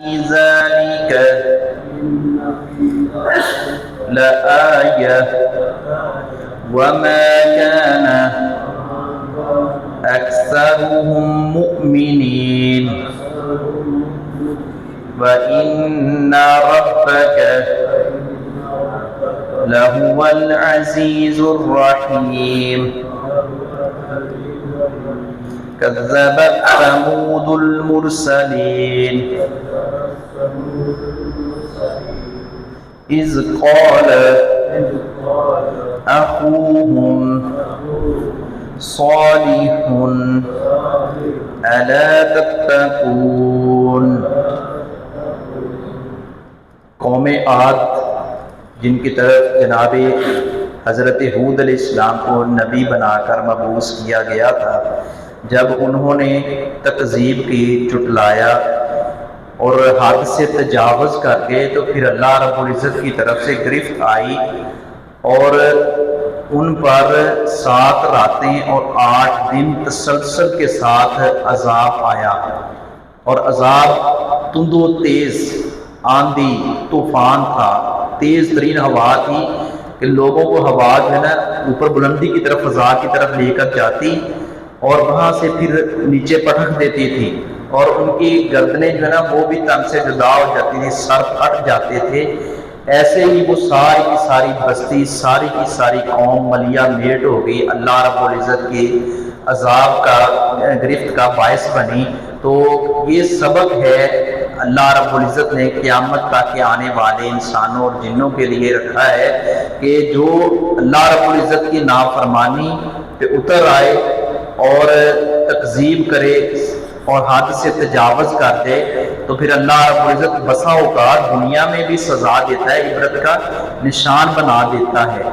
في ذلك لآية وما كان أكثرهم مؤمنين وإن ربك لهو العزيز الرحيم كذبت ثمود المرسلين إذ قال أخوهم صالح ألا تتقون۔ قوم عاد جن کی طرف جناب حضرت حود علیہ السلام کو نبی بنا کر مبعوث کیا گیا تھا، جب انہوں نے تکذیب کی، جھٹلایا اور حد سے تجاوز کر گئے، تو پھر اللہ رب العزت کی طرف سے گرفت آئی اور ان پر 7 راتیں اور 8 دن تسلسل کے ساتھ عذاب آیا، اور عذاب تند و تیز آندھی طوفان تھا، تیز ترین ہوا تھی کہ لوگوں کو ہوا جو ہے نا اوپر بلندی کی طرف، فضا کی طرف لے کر جاتی اور وہاں سے پھر نیچے پٹک دیتی تھی، اور ان کی گردنیں جو ہے نا وہ بھی تن سے جدا ہو جاتی تھی، سر پھٹ جاتے تھے۔ ایسے ہی وہ ساری کی ساری بستی، ساری کی ساری قوم ملیا میٹ ہو گئی، اللہ رب العزت کے عذاب کا، گرفت کا باعث بنی۔ تو یہ سبق ہے اللہ رب العزت نے قیامت تک کے آنے والے انسانوں اور جنوں کے لیے رکھا ہے کہ جو اللہ رب العزت کی نافرمانی پہ اتر آئے اور تکذیب کرے اور حد سے تجاوز کر دے، تو پھر اللہ رب العزت بسا اوقات دنیا میں بھی سزا دیتا ہے، عبرت کا نشان بنا دیتا ہے۔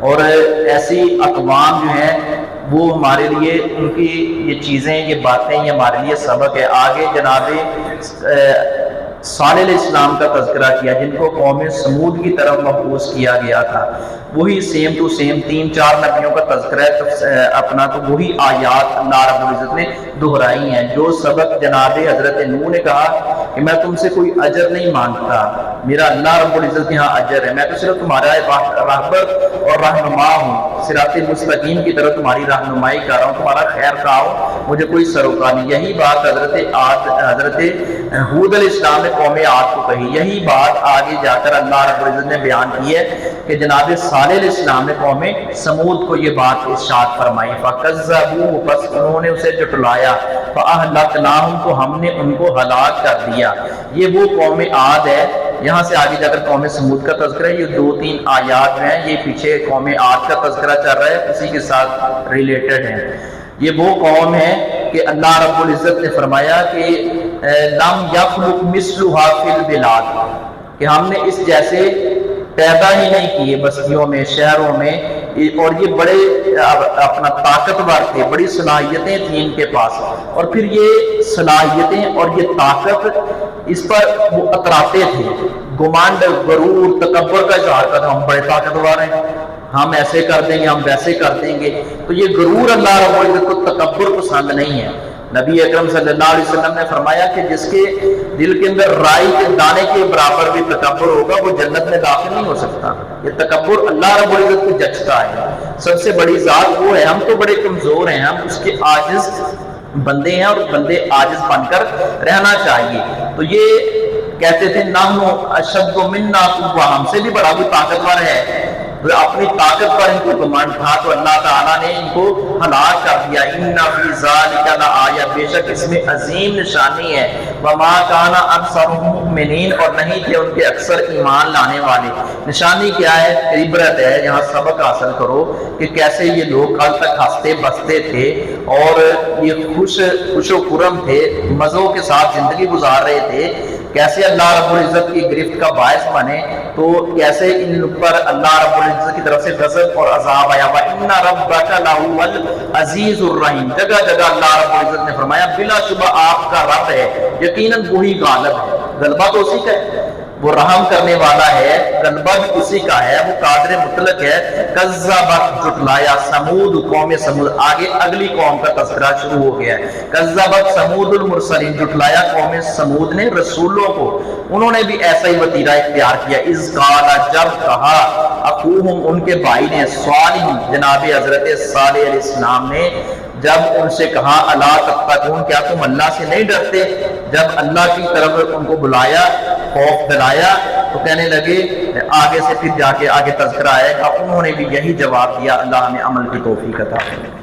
اور ایسی اقوام جو ہیں وہ ہمارے لیے، ان کی یہ چیزیں، یہ باتیں، یہ ہمارے لیے سبق ہے۔ آگے جناب صالح علیہ السلام کا تذکرہ کیا، جن کو قوم سمود کی طرف مبعوث کیا گیا تھا، وہی سیم ٹو سیم 3-4 نبیوں کا تذکرہ ہے اپنا، تو وہی آیات اللہ رب العزت نے دہرائی ہیں۔ جو سبق جناب حضرت نوح نے کہا کہ میں تم سے کوئی اجر نہیں مانگتا، میرا اللہ رب العزت کے یہاں اجر ہے، میں تو صرف تمہارا راہبر اور رہنما ہوں، صراط مستقیم کی طرف تمہاری رہنمائی کر رہا ہوں، تمہارا خیر خواہ ہوں، مجھے کوئی سروکار نہیں۔ یہی بات حضرت حود علیہ السلام نے قوم عاد کو کہی، یہی بات آگے جا کر اللہ رب العزت نے بیان کی ہے کہ جناب صالح علیہ السلام نے قوم سمود کو یہ بات ارشاد فرمائی، فَكَذَّبُوهُ، پس انہوں نے اسے جھٹلایا، فَأَهْلَكْنَاهُمْ، تو ہم نے ان کو ہلاک کر دیا۔ یہ وہ قوم عاد ہے۔ یہاں سے آگے جا کر قوم سمود کا تذکرہ ہے۔ یہ 2-3 آیات جو ہیں یہ پیچھے قوم عاد کا تذکرہ چل رہا ہے، اسی کے ساتھ ریلیٹڈ ہیں۔ یہ وہ قوم ہے کہ اللہ رب العزت نے فرمایا کہ لم یخلق مثلھا فی البلاد، کہ ہم نے اس جیسے پیدا ہی نہیں کیے بستیوں میں، شہروں میں، اور یہ بڑے اپنا طاقتور تھے، بڑی صلاحیتیں تھیں ان کے پاس، اور پھر یہ صلاحیتیں اور یہ طاقت اس پر وہ اتراتے تھے، گمانڈ، غرور، تکبر کا اظہار کرتے، ہم بڑے طاقتور ہیں، ہم ایسے کر دیں گے، ہم ویسے کر دیں گے۔ تو یہ غرور اللہ رب العزت کو تکبر پسند نہیں ہے۔ نبی اکرم صلی اللہ علیہ وسلم نے فرمایا کہ جس کے دل کے اندر رائی کے دانے کے برابر بھی تکبر ہوگا وہ جنت میں داخل نہیں ہو سکتا۔ یہ تکبر اللہ رب العزت کو جچتا ہے۔ سب سے بڑی ذات وہ ہے، ہم تو بڑے کمزور ہیں، ہم اس کے عاجز بندے ہیں، اور بندے عاجز بن کر رہنا چاہیے۔ تو یہ کہتے تھے نحن اشد منا قوة، ہم سے بھی بڑا کوئی طاقتور ہے، اپنی طاقت پر ان کو گمان تھا، تو اللہ تعالیٰ نے ان کو ہلاک کر دیا۔ ان فی ذلک لآیہ، بے شک اس میں عظیم نشانی ہے۔ وما کان اکثرهم مؤمنین، اور نہیں تھے ان کے اکثر ایمان لانے والے۔ نشانی کیا ہے؟ عبرت ہے، یہاں سبق حاصل کرو کہ کیسے یہ لوگ کل تک ہنستے بستے تھے اور یہ خوش و خرم تھے، مزوں کے ساتھ زندگی گزار رہے تھے، کیسے اللہ رب العزت کی گرفت کا باعث بنے، تو کیسے ان پر اللہ رب العزت کی طرف سے غضب اور عذاب آیا۔ وَإِنَّ رَبَّكَ لَهُوَ الْعَزِيزُ الرَّحِيمُ، جگہ جگہ اللہ رب العزت نے فرمایا بلا شبہ آپ کا رب ہے، یقیناً وہی غالب ہے، غلبہ تو اسی کا ہے، وہ رحم کرنے والا ہے، غلبہ بھی اسی کا ہے، وہ قادر مطلق ہے۔ کذبت جھٹلایا سمود قوم سمود، آگے اگلی قوم کا تذکرہ شروع ہو گیا ہے۔ کذبت سمود المرسلین، جھٹلایا قوم سمود نے رسولوں کو، انہوں نے بھی ایسا ہی وتیرہ اختیار کیا۔ اذ قال، جب کہا، اخوہم ان کے بھائی نے، صالح جناب حضرت صالح علیہ السلام نے جب ان سے کہا الا تتقون، کیا تم اللہ سے نہیں ڈرتے؟ جب اللہ کی طرف ان کو بلایا، خوف دلایا، تو کہنے لگے، آگے سے پھر جا کے آگے تذکرہ آئے گا، انہوں نے بھی یہی جواب دیا۔ اللہ ہمیں عمل کی توفیق عطا فرمائے۔